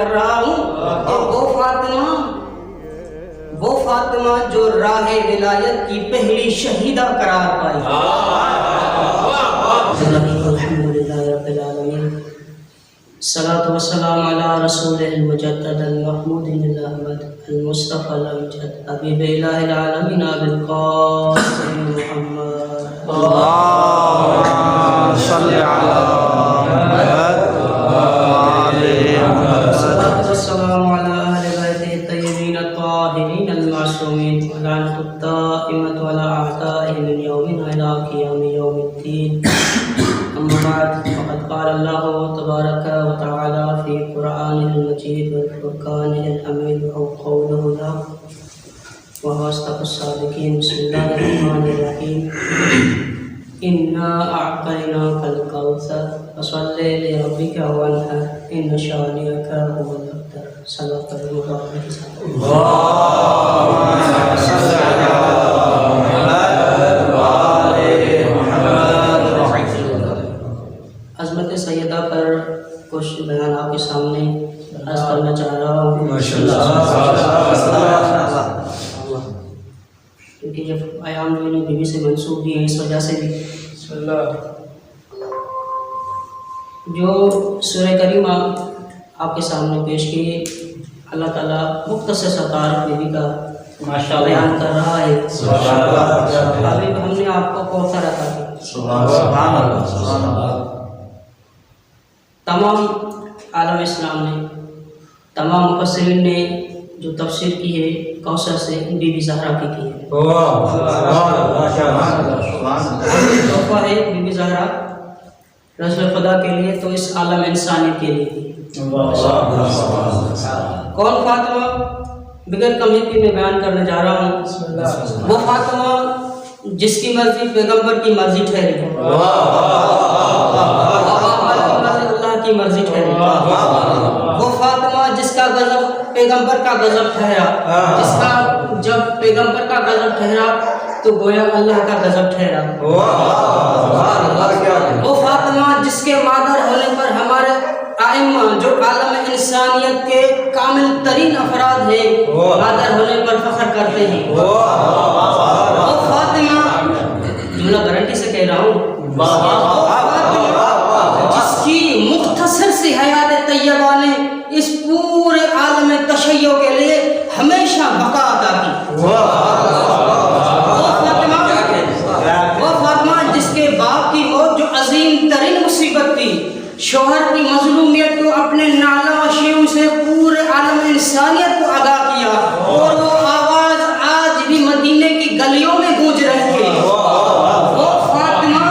کر رہا ہوں کہ وہ فاطمہ جو راہ ولایت کی پہلی شہیدہ قرار پائی. الحمدللہ رب العالمین. الصلاة والسلام علی رسول المجدد المحمود الاحمد المصطفى الامجد حبیب الہ العالمین ابی القاسم محمد. اللهم صل على محمد وعلى الصلاة والسلام على اہل بیتہ الطیبین الطاہرین المعصومین ولعنۃ الدائمۃ علی اعدائهم من یومنا الی قیام یوم الدین. اما بعد فقد قال اللہ تبارک وتعالی فی قرآنہ المجید والفرقانہ الحمید قولہ الحق وهو أصدق الصادقين. بسم الله الرحمن الرحيم. إنا أعطيناك الكوثر فصل لربك وانحر إن شانئك هو الأبتر. صدق الله العظيم. اللهم صل على محمد وعلى محمد. عظمت سیدہ پر کچھ بیان آپ کے سامنے عرض کرنا چاہ رہا ہوں. کیونکہ جب ایام جو ہے بیوی سے منسوب بھی ہیں اس وجہ سے بھی جو سورہ کریمہ آپ کے سامنے پیش کی اللہ تعالیٰ مختصر سا تعارف بیوی کا بیان کر رہا ہے. ابھی ہم نے آپ کو کوثر عطا کیا. تمام عالم اسلام نے تمام مفسرین نے جو تفسیر کی ہے کوثر سے بی بی زہرا کی ہے. تحفہ ہے بی بی زہرا رسول خدا کے لیے تو اس عالم انسانیت کے لیے. کون فاطمہ؟ بغیر کمی کی میں بیان کرنے جا رہا ہوں. وہ فاطمہ جس کی مرضی پیغمبر کی مرضی ٹھہری، اللہ کی مرضی ٹھہری. وہ فاطمہ جس کا غضب پیغمبر کا غضب ٹھہرا، جس کا جب پیغمبر کا غضب ٹھہرا تو گویا اللہ کا غضب ٹھہرا. وہ فاطمہ جس کے مادر ہونے پر ہمارے ائمہ جو عالم انسانیت کے کامل ترین افراد ہیں مادر ہونے پر فخر کرتے ہیں. وہ فاطمہ جملہ گارنٹی سے کہہ رہا ہوں، جس کی مختصر سی حیات طیبہ نے اس پورے عالم تشیع کے لیے ہمیشہ بقا عطا کی. وہ فاطمہ جس کے باپ کی موت جو عظیم ترین مصیبت تھی، شوہر کی مظلومیت کو اپنے نالہ و شیوں سے پورے عالم انسانیت کو ادا کیا اور وہ آواز آج بھی مدینے کی گلیوں میں گونج رہی ہے. وہ فاطمہ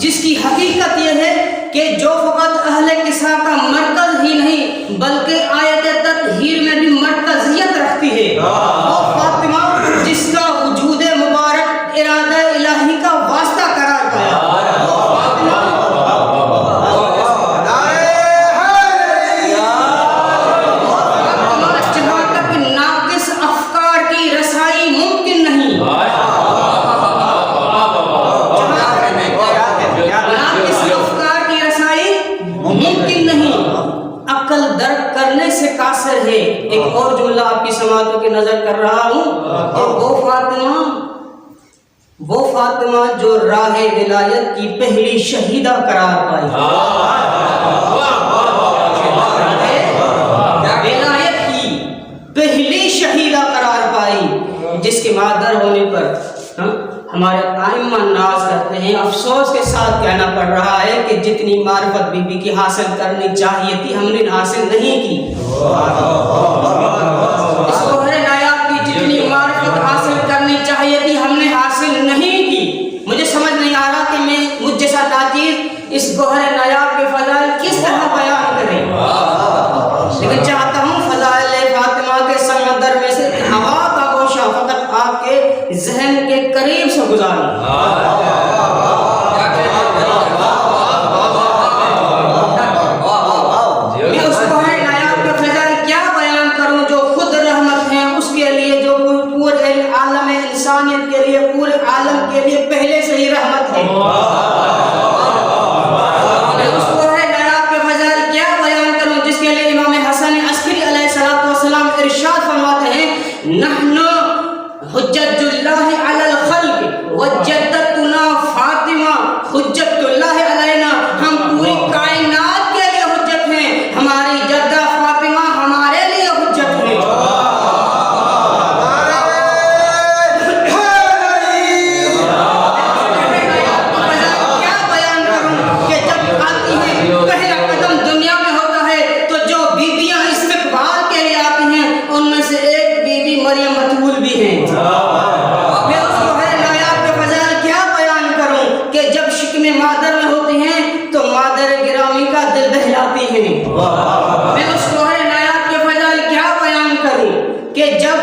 جس کی حقیقت یہ ہے کہ جو فقط اہل کسا کا مرکز ہی نہیں بلکہ آیت تطہیر میں بھی مرکزیت رکھتی ہے. وہ فاطمہ جس کا وجود مبارک ارادہ الہی کا واسطہ قرار پایا. وہ فاطمہ جہاں تک ناقص افکار کی رسائی ممکن نہیں، ناقص افکار کی رسائی ممکن نہیں، عقل درک کرنے سے قاصر ہے. ایک اور جملہ آپ کی سماعتوں کی نظر کر رہا ہوں کہ وہ فاطمہ جو راہ ولایت کی پہلی شہیدہ قرار پائی. ولایت کی پہلی شہیدہ قرار پائی جس کے مادر ہونے پر ہمارے ائمہ ناز کرتے ہیں. افسوس کے ساتھ کہنا پڑ رہا ہے کہ جتنی معرفت بی بی کی حاصل کرنی چاہیے تھی ہم نے حاصل نہیں کی. اس گوہر نایاب کی جتنی معرفت حاصل کرنی چاہیے تھی ہم نے حاصل نہیں کی. مجھے سمجھ نہیں آ رہا کہ میں مجھ جیسا تاجر اس گوہر نایاب کے فضائل کس طرح بیان کریں، لیکن چاہتا ہوں فضائل فاطمہ کے سمندر میں سے ہوا کا گوشہ فقط آپ کے ذہن کے قریب سے گزاروں. میں اس گوہر نایاب کے فضائل کیا ارشاد فرماتے ہیں نحن حجت اللہ علی الخلق وجدتنا فاطمہ حجت اللہ علینا، ہم پوری کائنات کے لیے حجت ہیں، ہماری جدہ فاطمہ ہمارے لیے حجت ہے۔ کیا بیان کروں کہ جب آتی ہیں پہلا قدم دنیا میں ہوتا ہے تو جو بیویاں استقبال کے لیے آتی ہیں ان میں سے ایک بیوی مریم بتول بھی ہیں۔ میں اس گوہر نایاب کے فضائل کیا بیان کروں کہ جب شکم مادر میں ہوتی ہیں تو مادر گرامی کا دل بہلاتی ہیں۔ میں اس گوہر نایاب کے فضائل کیا بیان کروں کہ جب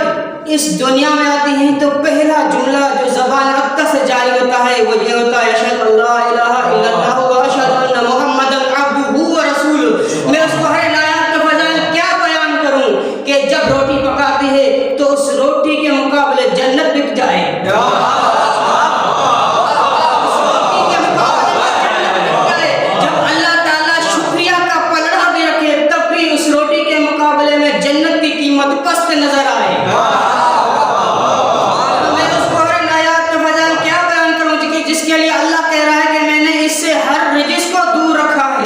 اس دنیا میں آتی ہیں تو پہلا جملہ جو زبان اقدس سے جاری ہوتا ہے وہ یہ ہوتا ہے اشہد اللہ الہ الا اللہ و اشہد ان محمدا عبدہ و رسولہ۔ میں اس گوہر نایاب کے فضائل کیا بیان کروں کہ جب روٹی پکاتی ہے تو اس روٹی کے مقابلے جنت بک جائے۔ جب اللہ تعالیٰ شکریہ کا پلڑا بھی رکھے تب بھی اس روٹی کے مقابلے میں جنت کی قیمت پست نظر آئے۔ میں اس گوہر نایاب کے فضائل کیا بیان کروں کہ جس کے لیے اللہ کہہ رہا ہے کہ میں نے اس سے ہر رجس کو دور رکھا ہے۔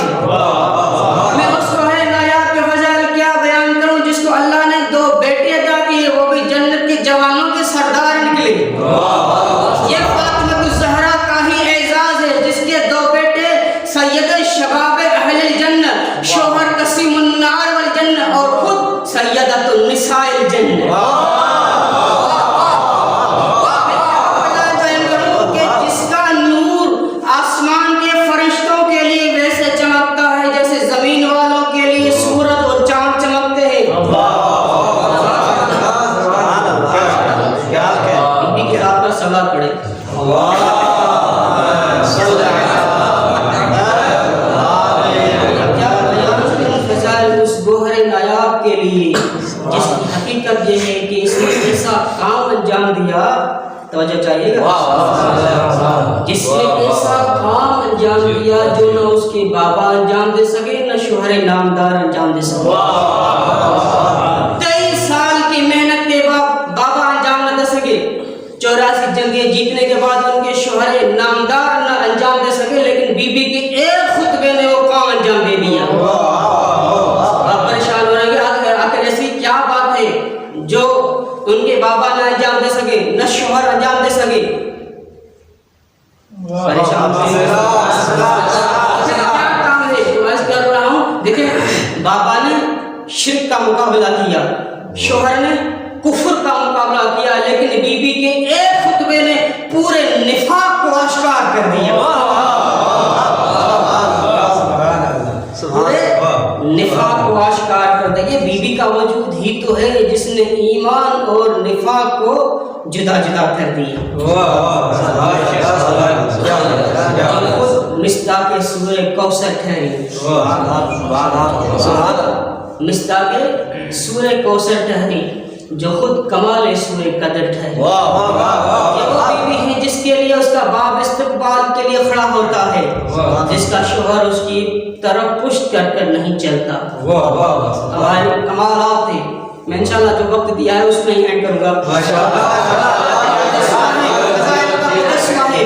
میں اس گوہر نایاب کے فضائل کیا بیان کروں جس کو اللہ نے 2 بیٹی عطا کی ہے، وہ بھی جنت کے جوانوں کے سردار نکلے۔ یہ فاطمہ الزہرا کا ہی اعزاز ہے جس کے 2 بیٹے سید شباب اہل الجنہ، شوہر قسیم النار والجنہ اور خود سیدۃ النساء الجنہ۔ کہ جس کا نور آسمان کے فرشتوں کے لیے ویسے چمکتا ہے جیسے زمین والوں کے لیے سورج اور چاند چمکتے ہیں۔ بی کے آپ پر صلوات پڑھے۔ اس گوہر نایاب کے لیے جس کی حقیقت یہ ہے کہ اس نے ایسا کام انجام دیا، توجہ چاہیے گا، جس نے ایسا کام انجام دیا جو نہ اس کے بابا انجام دے سکے نہ شوہر نامدار انجام دے سکے۔ 23 سال کی محنت کے بعد بابا انجام نہ دے سکے، 84 جنگیں جیتنے کے بعد ان کے شوہر نامدار نہ انجام دے سکے، لیکن بی بی کے ایک خطبے نے وہ کام انجام دے دیا۔ آپ پریشان ہو رہے ہیں آخر ایسی کیا بات ہے جو ان کے بابا نہ انجام دے سکے نہ شوہر انجام دے سکے؟ پریشان کیا کام ہے جو عرض کر رہا ہوں؟ دیکھیں بابا نے شرک کا مقابلہ کیا، شوہر نے کفر کا مقابلہ کیا، لیکن بی بی کے ایک خطبے نے پورے نفاق کو آشکار کر دیا۔ پورے نفاق کو آشکار کر دیا۔ بی بی کا وجود ہی تو ہے جس نے ایمان اور نفاق کو جدا جدا کر دیا۔ مصداق سورہ کوثر ٹھہری، مصداق سورہ کوثر ٹھہری جو خود کمال سورہ قدر ٹھہری۔ یہ وہ بیوی ہے جس کے لیے اس کا باپ استقبال کے لیے کھڑا ہوتا ہے، جس کا شوہر اس کی طرف پشت کر کر نہیں چلتا۔ ہمارے کمالات ہیں، میں انشاءاللہ جو وقت دیا ہے اس میں ہی اینڈ کروں گا۔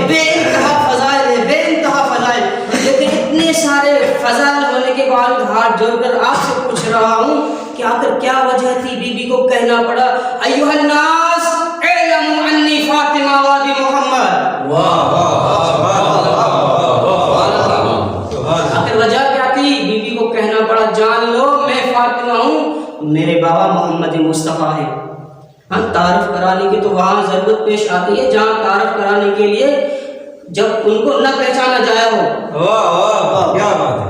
بے انتہا فضائل ہے، بے انتہا فضائل، لیکن اتنے سارے فضائل ہونے کے بعد ہاتھ جوڑ کر آپ سے پوچھ رہا ہوں کہ آخر کیا وجہ تھی بی بی کو کہنا پڑا ایھا الناس اعلموا انی فاطمہ وادی محمد؟ آخر وجہ کیا تھی بی بی کو کہنا پڑا جان لو میں فاطمہ ہوں، میرے بابا محمد مصطفیٰ ہے۔ ہاں تعارف کرانے کی تو وہاں ضرورت پیش آتی ہے جہاں تعارف کرانے کے لیے جب ان کو نہ پہچانا جایا ہو۔ کیا بات ہے،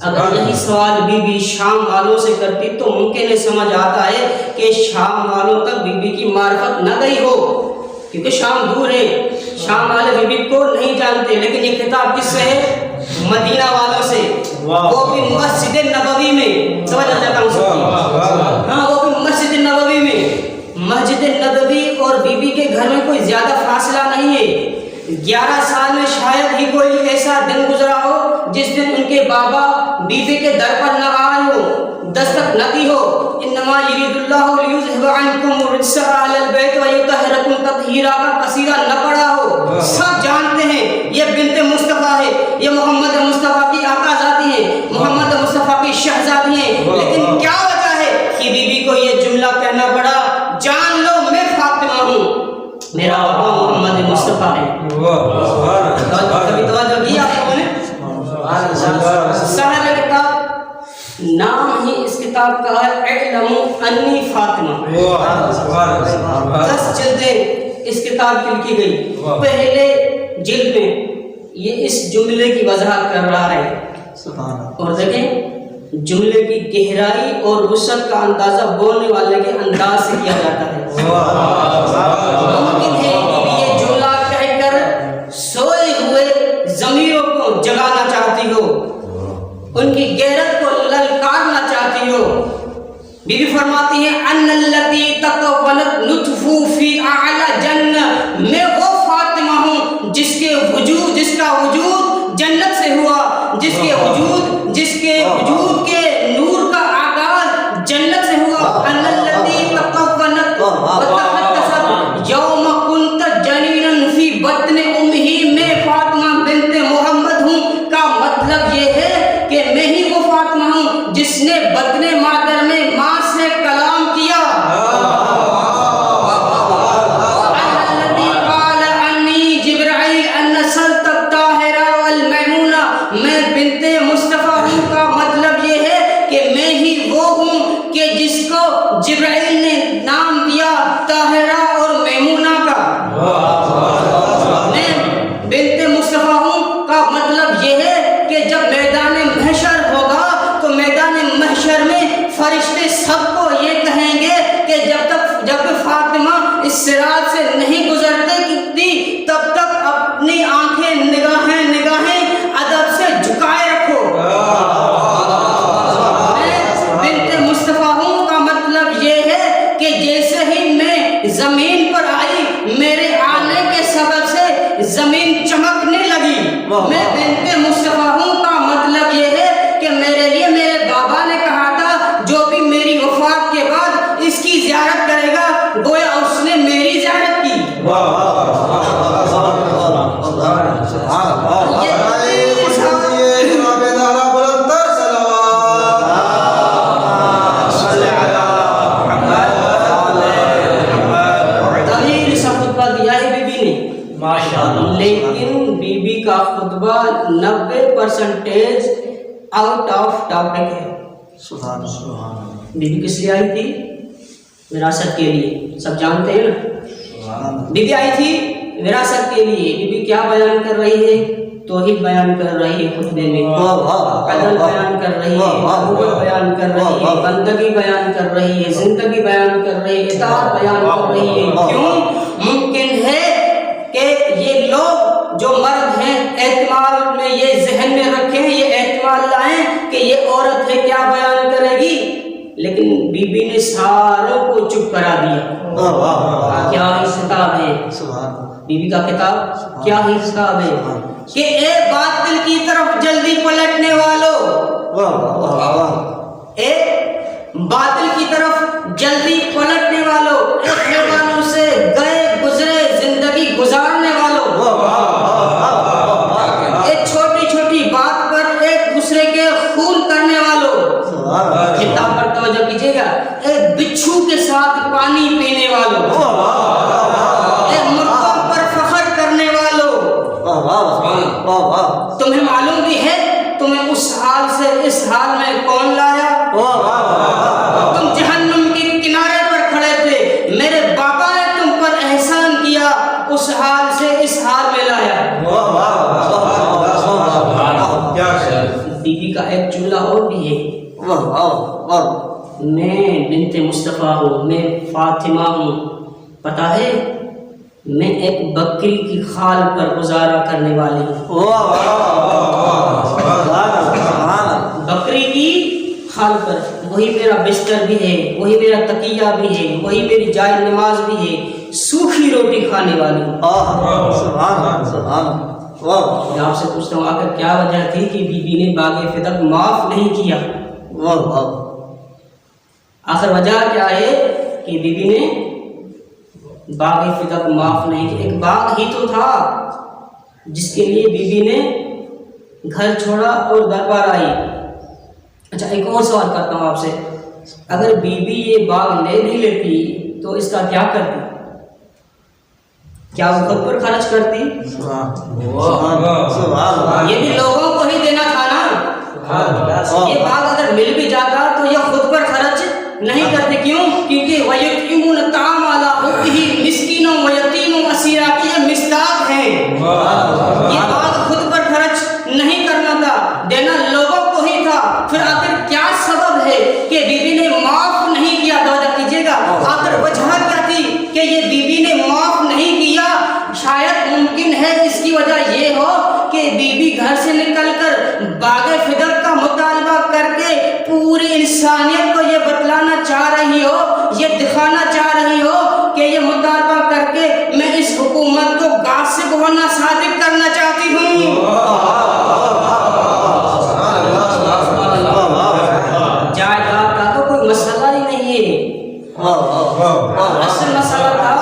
اگر یہی سوال بی بی شام والوں سے کرتی تو ممکن ہے سمجھ آتا ہے کہ شام والوں تک بی بی کی معرفت نہ گئی ہو، کیونکہ شام دور ہے، شام والے بی بی کو نہیں جانتے، لیکن یہ خطاب کس سے ہے؟ مدینہ والوں سے، وہ بھی مسجد نبوی میں، سمجھ آتا ہوں، ہاں وہ بھی مسجد نبوی میں۔ مسجد نبوی اور بی بی کے گھر میں کوئی زیادہ فاصلہ نہیں ہے، 11 سال میں شاید ہی کوئی ایسا دن گزرا ہو جس دن ان کے بابا بی بی کے در پر نہ آئے ہو، دستک نہ دی ہو۔ انما یرید اللہ لیذھب یسرا علی البیت و یطہرکم تطہیرا کا قصیدہ نہ پڑھا ہو؟ سب جانتے ہیں یہ بنت مصطفیٰ ہے، یہ محمد مصطفیٰ کی آقازادی ہے، محمد مصطفیٰ کی شہزادی ہے، لیکن کیا وجہ ہے کہ بی بی کو یہ جملہ کہنا پڑا؟ جان لو میں فاطمہ ہوں، میرا آقا محمد مصطفیٰ ہے۔ کبھی توجہ کی آپ لوگوں نے؟ صاحب کتاب نام ہی اس کتاب کا ہے اعلموا انی فاطمہ، 10 جلدیں اس کتاب کی لکھی گئی۔ پہلے جلد میں یہ اس جملے کی وضاحت کر رہا ہے، اور دیکھیں جملے کی گہرائی اور وسعت کا اندازہ بولنے والے کے انداز سے کیا جاتا ہے۔ ممکن ہے کہ یہ جملہ کہہ کر سوئے ہوئے ضمیروں کو جگانا چاہتی ہو، ان کی غیرت کو للکارنا چاہتی ہو۔ بی بی فرماتی ہیں ان التی تکونت نطفو فی اعلی جنہ، میں وہ فاطمہ ہوں جس کا وجود جنت سے ہوا، جس کے وجود کے نور کا آغاز جنت سے ہوا۔ ان التی تکونت وتحدثت یوم کنت جنینا فی بطن امہ، میں فاطمہ بنت محمد ہوں کا مطلب یہ ہے کہ میں ہی وہ فاطمہ ہوں جس نے بطن مادر میں ماں سے کلام کیا۔ الذی قال انی جبرائیل ان نسلت الطاہرہ والمیمونہ، میں بنت مصطفیٰ ہوں کا مطلب یہ ہے کہ میں ہی وہ ہوں کہ جس کو جبرائیل نے نام دیا طاہرہ اور میمونہ کا۔ میں بنت مصطفیٰ ہوں کا مطلب یہ ہے کہ جب میدان محشر ہوگا تو میدان محشر میں فرشتے سب کو یہ کہیں گے کہ جب فاطمہ اس صراط سے نہیں گزرتے تھی تب تک اپنی آنکھیں نگاہیں ادب سے جھکائے رکھو۔ میں بنت مصطفیٰ ہوں کا مطلب یہ ہے کہ جیسے ہی میں زمین پر آئی میرے آنے کے سبب سے زمین چمکنے لگی۔ میں بنت مصطفیٰ ہوں کا مطلب یہ ہے کہ میرے لیے میرے بابا نے کہا تھا جو بھی میری وفات کے بعد اس کی زیارت کرے گا گویا اس نے میری زیارت کی۔ طویل سا خطبہ دیا ہے بی بی نے، لیکن بی بی کا خطبہ 90% آؤٹ آف ٹاپک ہے۔ بی بی کس لیے آئی تھی؟ وراثت کے لیے، سب جانتے ہیں نا۔ بی بی آئی تھی وراثت کے لیے۔ بی بی کیا بیان کر رہی ہے؟ توحید بیان کر رہی ہے خطبے میں، عدل بیان کر رہی ہے، محبت بیان کر رہی ہے، بندگی بیان کر رہی ہے، زندگی بیان کر رہی ہے، اطاعت بیان کر رہی ہے۔ کیوں؟ ممکن ہے کہ یہ لوگ جو مرد ہیں اعتماد میں یہ ذہن میں رکھیں، یہ اعتماد لائیں کہ یہ عورت ہے کیا بیان کرے گی، لیکن بی بی نے ساروں کو چپ کرا دیا۔ کیا ہی خطاب ہے بی بی کا، کتاب کیا ہی خطاب ہے کہ اے باطل کی طرف جلدی پلٹنے والو، اے باطل کی طرف جلدی پلٹنے والو، اے حیوانوں سے گئے گزرے زندگی گزارنے والو، اے چھوٹی چھوٹی بات پر ایک دوسرے کے خون کرنے والو، کتاب پر توجہ کیجیے گا، اے بچھو کے ساتھ پانی پینے والو، اے مردوں پر فخر کرنے والو، تمہیں معلوم بھی ہے تمہیں اس حال سے اس حال میں کون لایا؟ تم جہنم کے کنارے پر کھڑے تھے، میرے بابا نے تم پر احسان کیا، اس حال سے اس حال میں لایا۔ بی بی کا ایک جملہ اور بھی ہے، میں بنت مصطفیٰ ہوں، میں فاطمہ ہوں، پتہ ہے میں ایک بکری کی خال پر گزارا کرنے والی ہوں۔ بکری کی خال پر، وہی میرا بستر بھی ہے، وہی میرا تکیہ بھی ہے، وہی میری جائے نماز بھی ہے، سوکھی روٹی کھانے والی ہوں۔ میں آپ سے پوچھتا ہوں آخر کیا وجہ تھی کہ بی بی نے باغ فدق معاف نہیں کیا؟ آخر وجہ کیا ہے کہ بی بی نے باغ فدا کو معاف نہیں کیا. ایک باغ ہی تو تھا جس کے لیے بی بی نے گھر چھوڑا اور دربار آئی. اچھا ایک اور سوال کرتا ہوں آپ سے, اگر بی بی یہ باغ لے نہیں لیتی تو اس کا کیا کرتی؟ کیا وہ خود پر خرچ کرتی؟ یہ بھی لوگوں کو ہی دینا تھا نا. یہ باغ اگر مل بھی جاتا تو یہ خود پر خرچ نہیں کرتے. کیوں؟ کیونکہ وَيُطْعِمُونَ الطَّعَامَ عَلَىٰ حُبِّهِ مِسْكِينًا وَيَتِيمًا وَأَسِيرًا کی یہ مصداق ہے. یہ باغ خود پر خرچ نہیں کرنا تھا, دینا لوگوں کو ہی تھا. پھر آخر کیا سبب ہے کہ بی بی نے معاف نہیں کیا؟ توجہ کیجیے گا, آخر وجہ کیا تھی کہ یہ بی بی نے معاف نہیں کیا؟ شاید ممکن ہے اس کی وجہ یہ ہو کہ بی بی گھر سے نکل کر باغ فدق کا مطالبہ کر کے پوری انسانیت کو یہ بتلانا چاہ رہی ہو, یہ دکھانا چاہ رہی ہو کہ یہ مطالبہ کر کے میں اس حکومت کو غاصب ہونا ثابت کرنا چاہتی ہوں. جائیداد کا تو کوئی مسئلہ ہی نہیں ہے. اصل مسئلہ تھا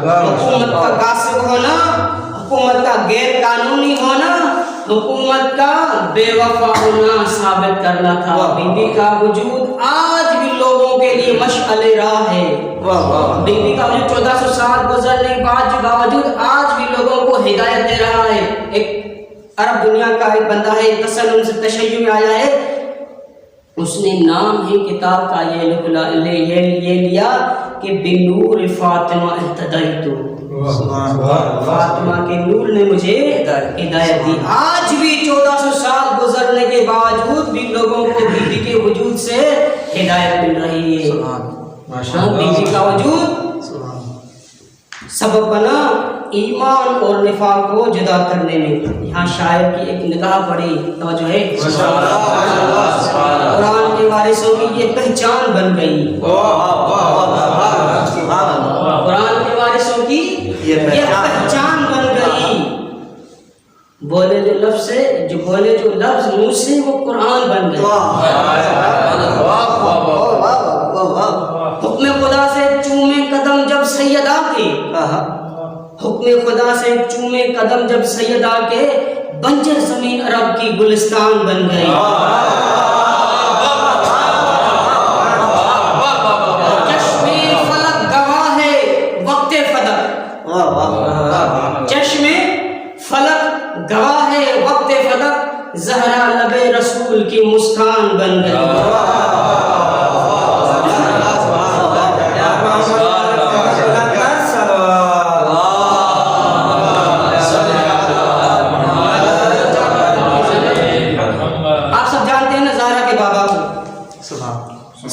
حکومت کا غاصب ہونا, حکومت کا غیر قانونی ہونا, حکومت کا بے وفا ہونا ثابت کرنا تھا. بی بی کا وجود آج بھی لوگوں کے لیے مشعل راہ ہے. بی بی کا وجود 1400 سال گزرنے کے باوجود آج بھی لوگوں کو ہدایت دے رہا ہے. ایک عرب دنیا کا ایک بندہ ہے, تسلم سے تشیع میں آیا ہے, اس نے نام ہی کتاب کا یہ لیا کہ بنور فاطمہ اہتدیت, فاطمہ کے نور نے مجھے ہدایت دی. آج بھی 1400 سال گزرنے کے باوجود بھی لوگوں کو بی بی کے وجود سے ہدایت مل رہی ہے. بی بی کا وجود سبب بنا ایمان اور نفاق کو جدا کرنے میں. یہاں شاعر کی ایک نگاہ پڑی, توجہ ہے, قرآن کے وارثوں کی یہ پہچان بن گئی. قرآن کے وارثوں کی یہ پہچان بن گئی. بولے جو لفظ سے, جو بولے جو لفظ منہ سے, وہ قرآن بن گئے. حکم خدا سے چومے قدم جب سیدہ کے, حکم خدا سے چومے قدم جب سیدہ کے, بنجر زمین عرب کی گلستان بن گئی. چشم فلک گواہ ہے وقت فدق, چشم فلک گواہ ہے وقت فدق, زہرا لب رسول کی مسکان بن گئی.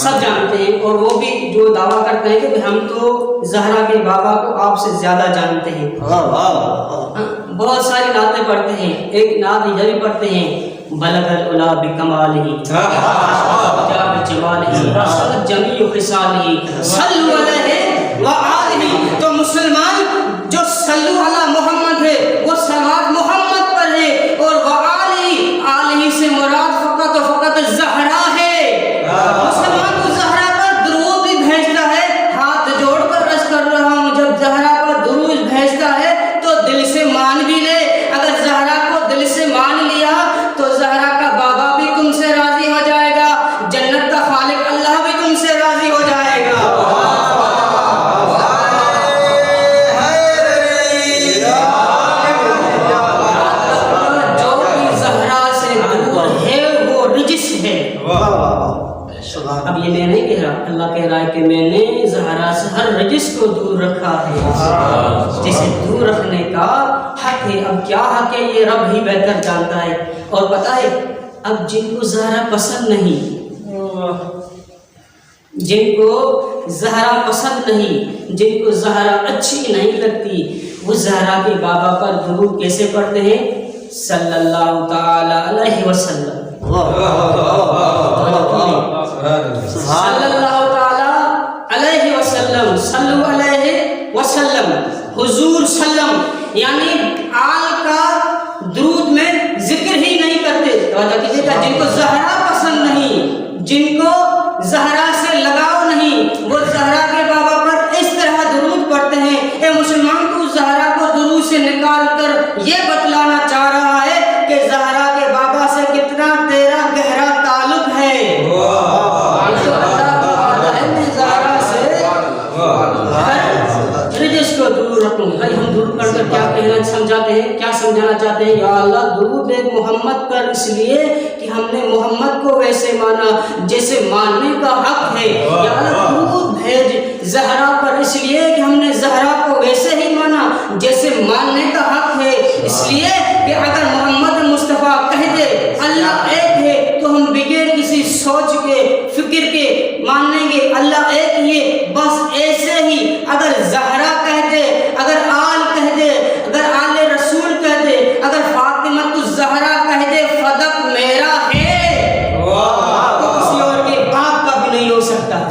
سب جانتے ہیں, اور وہ بھی جو دعویٰ کرتے ہیں کہ ہم تو زہرا کے بابا کو آپ سے زیادہ جانتے ہیں. بہت ساری نعتیں پڑھتے ہیں. ایک نعت یہ بھی پڑھتے ہیں, بلغ العلا بکمالہ جا بجمالہ رسلت جمیع خصالہ صلو علیہ وآلہ. تو مسلمان جو صلو علی محمد ہے وہ صلوات محمد پر ہے, اور وآلہ, آلہ سے مراد فقط و فقط زہرا ہے. مسلمان کو زہرا پر درود بھی بھیجتا ہے. ہاتھ جوڑ کر عرض کر رہا ہوں, جب زہرا پر درود بھیجتا ہے تو دل سے مان بھی لے. اگر زہرا کو دل سے مان لیا تو زہرا کا بابا بھی تم سے راضی ہو جائے گا, جنت کا خالق اللہ بھی تم سے راضی ہو جائے گا. جو بھی زہرا سے دور ہے وہ رجس ہے. اب یہ میں نہیں کہہ رہا, اللہ کہہ رہا ہے کہ میں نے زہرا سے ہر رجس کو دور رکھا ہے. جسے دور رکھنے کا حق ہے. اب کیا حق ہے یہ رب ہی بہتر جانتا ہے. اور پتہ ہے, اب جن کو زہرا پسند نہیں, جن کو زہرا پسند نہیں, جن کو زہرا اچھی نہیں لگتی, وہ زہرا کے بابا پر درود کیسے پڑھتے ہیں؟ صلی اللہ تعالی علیہ وسلم. صلی اللہ تعالی علیہ وسلم, صلو علیہ وسلم, حضور سلم, یعنی آل کا درود میں ذکر ہی نہیں کرتے. توجہ کیجیے گا, جن کو زہرا پسند نہیں, جن کو زہرا سے لگاؤ نہیں, وہ زہرا کے بابا پر اس طرح درود پڑھتے ہیں والدین سمجھاتے ہیں، کیا سمجھانا چاہتے ہیں؟ یا اللہ درود بھیج محمد پر، اس لیے کہ ہم نے محمد کو ویسے مانا جیسے ماننے کا حق ہے۔ یا اللہ درود بھیج زہرا پر، اس لیے کہ ہم نے زہرا کو ویسے ہی مانا جیسے ماننے کا حق ہے۔ اس لیے کہ اگر محمد مصطفیٰ کہہ دے اللہ ایک ہے تو ہم بغیر کسی سوچ کے فکر کے مان لیں گے اللہ ایک ہی ہے بس۔ ایسے ہی اگر زہرا کہہ دے، اگر آل کہہ دے، اگر آل رسول کہہ دے، اگر فاطمہ الزہرا کہہ دے فدق میرا ہے، تو کسی اور کے باپ کا بھی نہیں ہو سکتا۔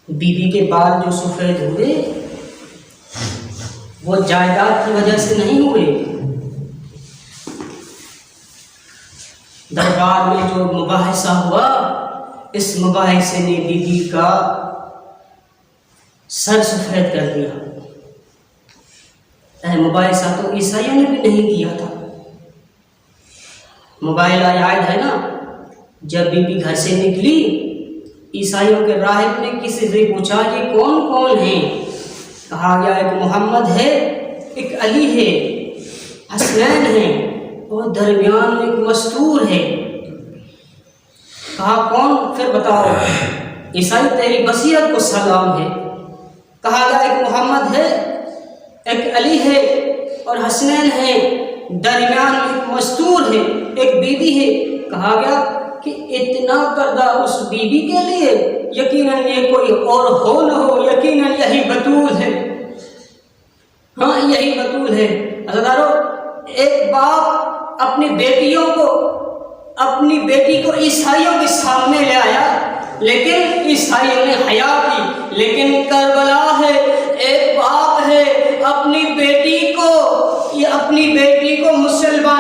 بی بی کے بال جو سفید ہوئے وہ جائیداد کی وجہ سے نہیں ہوئے، دربار میں جو مباحثہ ہوا اس مباحثے نے بی بی کا سر سفید کر دیا۔ مباحثہ تو عیسائیوں نے بھی نہیں کیا تھا۔ موبائل یاد ہے نا، جب بی بی گھر سے نکلی عیسائیوں کے راہب نے کسی سے پوچھا یہ کون کون ہیں؟ کہا گیا ایک محمد ہے، ایک علی ہے، حسنین ہے، اور درمیان میں ایک مستور ہے۔ کہا کون؟ پھر بتاؤ۔ عیسائی تیری بصیرت کو سلام ہے۔ کہا گیا ایک محمد ہے، ایک علی ہے اور حسنین ہے، درمیان میں ایک مستور ہے، ایک بی بی ہے۔ کہا گیا کہ اتنا پردہ اس بی بی کے لیے، یقیناً یہ کوئی اور ہو نہ ہو، یقیناً یہی بطول ہے۔ ہاں یہی بطول ہے۔ عزیزارو، ایک باپ اپنی بیٹیوں کو، اپنی بیٹی کو عیسائیوں کے سامنے لے آیا لیکن عیسائیوں نے حیا کی۔ لیکن کربلا ہے، ایک باپ ہے اپنی بیٹی کو مسلمان